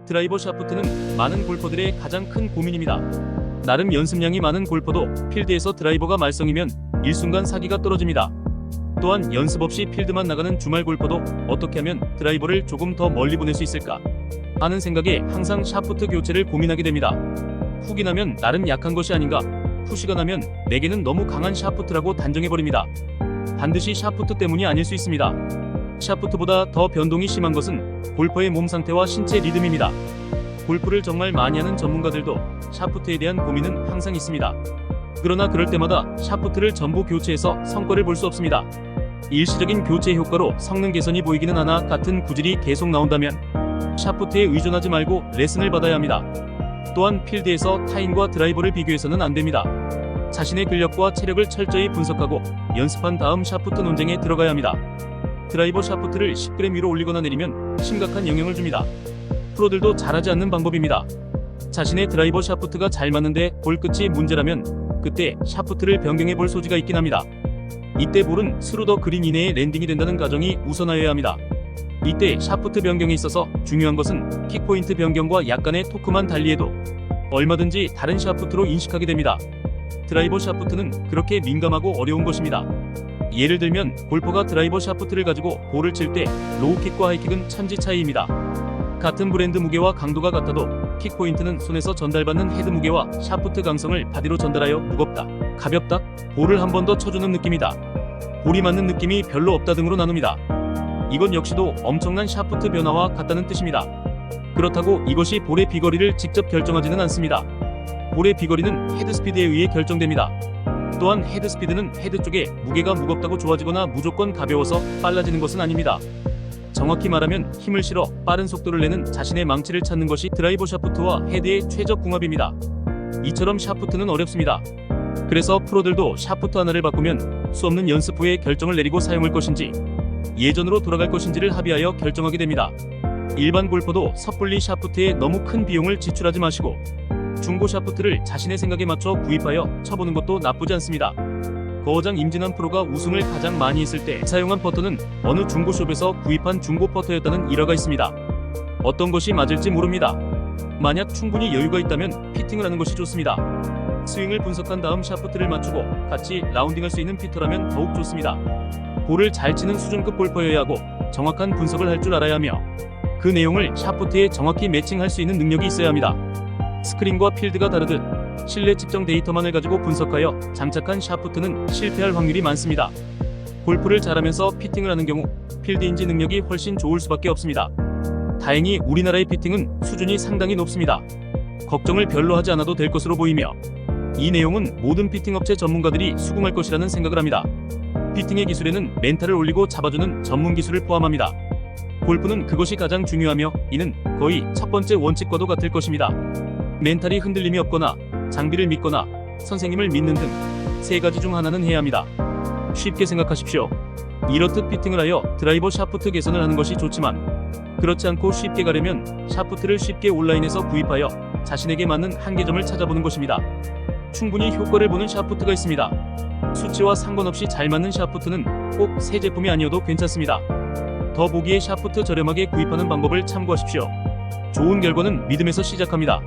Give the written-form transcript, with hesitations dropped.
드라이버 샤프트는 많은 골퍼들의 가장 큰 고민입니다. 나름 연습량이 많은 골퍼도 필드에서 드라이버가 말썽이면 일순간 사기가 떨어집니다. 또한 연습 없이 필드만 나가는 주말 골퍼도 어떻게 하면 드라이버를 조금 더 멀리 보낼 수 있을까 하는 생각에 항상 샤프트 교체를 고민하게 됩니다. 훅이 나면 나름 약한 것이 아닌가, 푸시가 나면 내게는 너무 강한 샤프트라고 단정해버립니다. 반드시 샤프트 때문이 아닐 수 있습니다. 샤프트보다 더 변동이 심한 것은 골퍼의 몸 상태와 신체 리듬입니다. 골프를 정말 많이 하는 전문가들도 샤프트에 대한 고민은 항상 있습니다. 그러나 그럴 때마다 샤프트를 전부 교체해서 성과를 볼 수 없습니다. 일시적인 교체 효과로 성능 개선이 보이기는 하나 같은 구질이 계속 나온다면 샤프트에 의존하지 말고 레슨을 받아야 합니다. 또한 필드에서 타인과 드라이버를 비교해서는 안 됩니다. 자신의 근력과 체력을 철저히 분석하고 연습한 다음 샤프트 논쟁에 들어가야 합니다. 드라이버 샤프트를 10g 위로 올리거나 내리면 심각한 영향을 줍니다. 프로들도 잘하지 않는 방법입니다. 자신의 드라이버 샤프트가 잘 맞는데 볼 끝이 문제라면 그때 샤프트를 변경해 볼 소지가 있긴 합니다. 이때 볼은 스루 더 그린 이내에 랜딩이 된다는 가정이 우선하여야 합니다. 이때 샤프트 변경에 있어서 중요한 것은 킥포인트 변경과 약간의 토크만 달리해도 얼마든지 다른 샤프트로 인식하게 됩니다. 드라이버 샤프트는 그렇게 민감하고 어려운 것입니다. 예를 들면 골퍼가 드라이버 샤프트를 가지고 볼을 칠 때 로우킥과 하이킥은 천지 차이입니다. 같은 브랜드 무게와 강도가 같아도 킥포인트는 손에서 전달받는 헤드 무게와 샤프트 강성을 바디로 전달하여 무겁다, 가볍다, 볼을 한 번 더 쳐주는 느낌이다, 볼이 맞는 느낌이 별로 없다 등으로 나눕니다. 이건 역시도 엄청난 샤프트 변화와 같다는 뜻입니다. 그렇다고 이것이 볼의 비거리를 직접 결정하지는 않습니다. 볼의 비거리는 헤드 스피드에 의해 결정됩니다. 또한 헤드 스피드는 헤드 쪽에 무게가 무겁다고 좋아지거나 무조건 가벼워서 빨라지는 것은 아닙니다. 정확히 말하면 힘을 실어 빠른 속도를 내는 자신의 망치를 찾는 것이 드라이버 샤프트와 헤드의 최적 궁합입니다. 이처럼 샤프트는 어렵습니다. 그래서 프로들도 샤프트 하나를 바꾸면 수없는 연습 후에 결정을 내리고 사용할 것인지 예전으로 돌아갈 것인지를 합의하여 결정하게 됩니다. 일반 골퍼도 섣불리 샤프트에 너무 큰 비용을 지출하지 마시고 중고 샤프트를 자신의 생각에 맞춰 구입하여 쳐보는 것도 나쁘지 않습니다. 거장 임진환 프로가 우승을 가장 많이 했을 때 사용한 퍼터는 어느 중고숍에서 구입한 중고 퍼터였다는 일화가 있습니다. 어떤 것이 맞을지 모릅니다. 만약 충분히 여유가 있다면 피팅을 하는 것이 좋습니다. 스윙을 분석한 다음 샤프트를 맞추고 같이 라운딩할 수 있는 피터라면 더욱 좋습니다. 볼을 잘 치는 수준급 골퍼여야 하고 정확한 분석을 할 줄 알아야 하며 그 내용을 샤프트에 정확히 매칭할 수 있는 능력이 있어야 합니다. 스크린과 필드가 다르듯 실내 측정 데이터만을 가지고 분석하여 장착한 샤프트는 실패할 확률이 많습니다. 골프를 잘하면서 피팅을 하는 경우 필드 인지 능력이 훨씬 좋을 수밖에 없습니다. 다행히 우리나라의 피팅은 수준이 상당히 높습니다. 걱정을 별로 하지 않아도 될 것으로 보이며 이 내용은 모든 피팅 업체 전문가들이 수긍할 것이라는 생각을 합니다. 피팅의 기술에는 멘탈을 올리고 잡아주는 전문 기술을 포함합니다. 골프는 그것이 가장 중요하며 이는 거의 첫 번째 원칙과도 같을 것입니다. 멘탈이 흔들림이 없거나 장비를 믿거나 선생님을 믿는 등 세 가지 중 하나는 해야 합니다. 쉽게 생각하십시오. 이렇듯 피팅을 하여 드라이버 샤프트 개선을 하는 것이 좋지만 그렇지 않고 쉽게 가려면 샤프트를 쉽게 온라인에서 구입하여 자신에게 맞는 한계점을 찾아보는 것입니다. 충분히 효과를 보는 샤프트가 있습니다. 수치와 상관없이 잘 맞는 샤프트는 꼭 새 제품이 아니어도 괜찮습니다. 더 보기에 샤프트 저렴하게 구입하는 방법을 참고하십시오. 좋은 결과는 믿음에서 시작합니다.